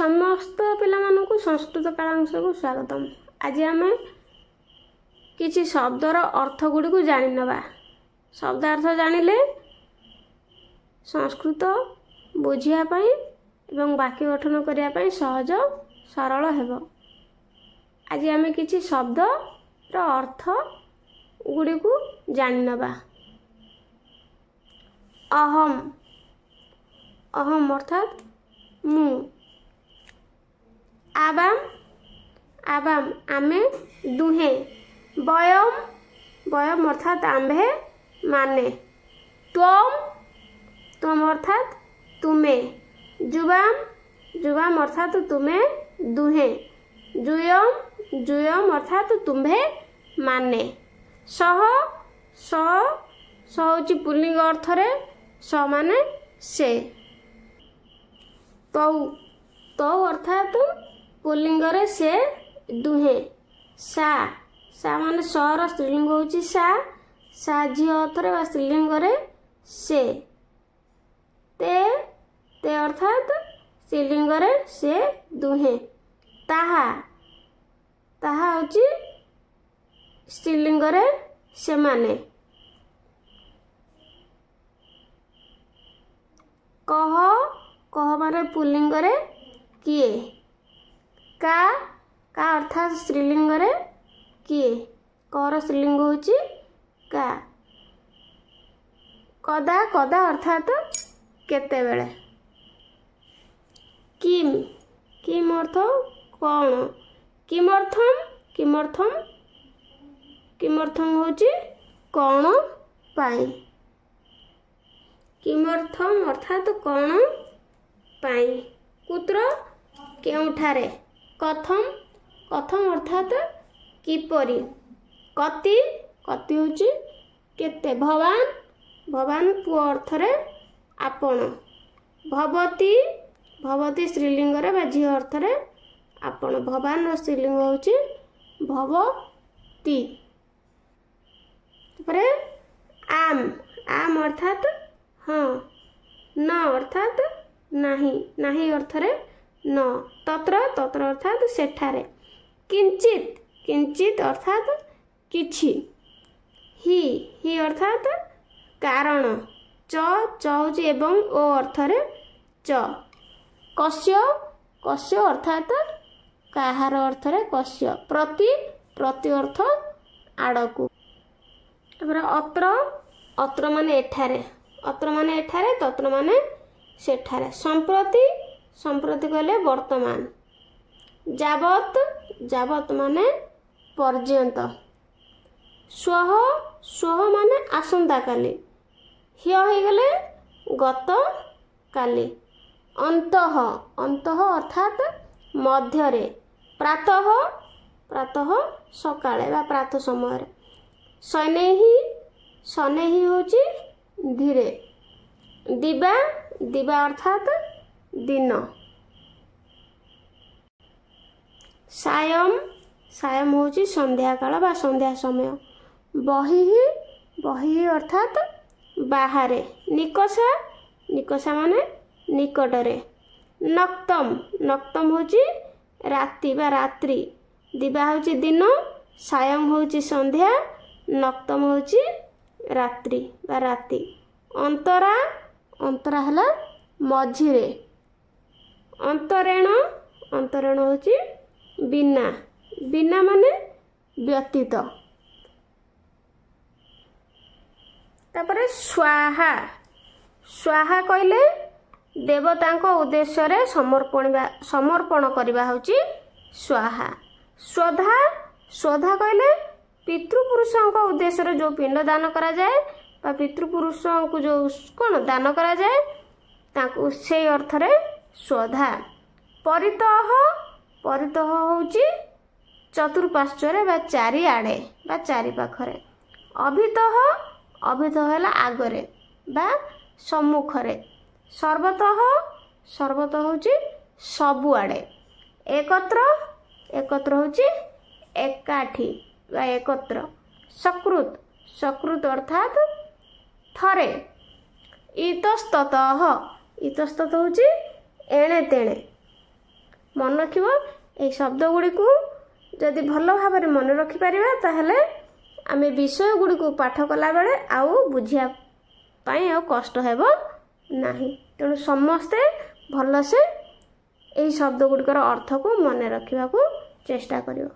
समस्त पिलामानंकु संस्कृत कालांश को स्वागतम। आज आम किसी शब्दर अर्थ गुड़ी को जानी नवा। शब्द अर्थ जानिले संस्कृत बुझियापाई एवं वाक्य गठन करने सहज सरल हेब। आज आम किसी शब्दर अर्थ गुड़ी को जानी नवा। अहम, अहम अर्थात मु। आबाम, आबाम आमे दुहे। वयम, वयम अर्थात आम्भे माने। त्वम, त्वम अर्थात तुमे। जुवाम, जुवाम अर्थात तुमे दुहे। जुयम, जुयम अर्थात तुम्भे माने। सह, सह, सह होची पुल्लिंग अर्थरे स माने से। तौ, तौ अर्थात पुल्लिंग रे से दुहे। सा, सा माने सर स्त्रीलिंग होची सा। सा झियो अर्थरे बा स्त्रीलिंग रे से। ते, ते अर्थात स्त्रीलिंग रे से दुहे। ताहा, ताहा होची स्त्रीलिंग रे से माने। कह, कह माने पुल्लिंग रे किए। का, का अर्थात स्त्रीलिंग रे किए। कर स्त्रीलिंग होची का। कदा, कदा अर्थात केतेबेले। किम, किम अर्थ कौन। किमर्थम, किमर्थम, किमर्थम होची कौन पाई। किमर्थम अर्थात कौन पाई। कुत्र, केउठारे। कथम, कथम अर्थात किपरि। कति, कति होची केते। भवान, भवान पुओ अर्थरे आपण। भवती, भवती स्त्रीलिंग रे बा झियो अर्थरे आपण। भवान रो स्त्रीलिंग होची भवती। तापरे आम, आम अर्थात हाँ। न अर्थात नाही, नाही अर्थरे न। तत्र, तत्र अर्थात सेठारे। किंचित, किंचित अर्थात किछि। हि, हि अर्थात कारण। च, च होची एवं ओ अर्थरे च। कस्य, कस्य अर्थात काहार अर्थरे कस्य। प्रति, प्रति अर्थ आड़कू। अत्र, अत्र माने एठारे। अत्र माने एठारे, तत्र माने सेठारे। संप्रति, संप्रति कहले वर्तमान। जावत, जावत माने पर्यंत। स्वह, स्वह माने आसंता काली। ह्य हो गले गत काली। अंतः, अंतः अर्थात मध्यरे। प्रातः, प्रातः सकाळे बा प्रातः समय। शनैहि, शनैहि होची धीरे। दिवा, दिवा अर्थात दिन। सायम, सायम होची संध्या काल बा संध्या समय। बहि, बहि अर्थात बाहरे। निकषा, निकषा माने निकटरे। नक्तम, नक्तम होची राति बा रात्रि। दिवा होची दिन, सायम होची संध्या, नक्तम होची रात्रि बा राति। अंतरा, अंतरा हला मझिरे। अंतरेण, अंतरेण होची बिना। बिना माने व्यतीत। तापरे स्वाहा, स्वाहा कहले देवतांको उद्देश्य रे समर्पण करबा होची स्वाहा। स्वधा, स्वधा कहले पितृपुरुषों उद्देश्य रे जो पिंड दान करा जाए बा पितृपुरुषों को जो कौन दान करा जाए ताकू से अर्थ रे स्वधा। परितः, परितः होची चतुर्पार्श्वरे बा चारि आड़े बा चारि पाखरे। अभितः, अभितः है आगरे बा सम्मुखरे। सर्वतः, सर्वतः होची सबु आड़े। एकत्र, एकत्र होची एकाठी बा एकत्र। सकृत, सकृत अर्थात थरे। इतस्ततः, इतस्ततः होची एणे तेणे। ମନେ ରଖିବ। ଏହି ଶବ୍ଦ ଗୁଡ଼ିକୁ ଯଦି ଭଲ ଭାବରେ ମନେ ରଖିପାରିବା ତାହେଲେ ଆମେ ବିଷୟ ଗୁଡ଼ିକୁ ପାଠ କଲାବେଳେ ଆଉ ବୁଝିବା ପାଇଁ ଆଉ କଷ୍ଟ ହେବ ନାହିଁ। ତେଣୁ ସମସ୍ତେ ଭଲସେ ଏହି ଶବ୍ଦ ଗୁଡ଼ିକର ଅର୍ଥକୁ ମନେ ରଖିବାକୁ ଚେଷ୍ଟା କରିବ।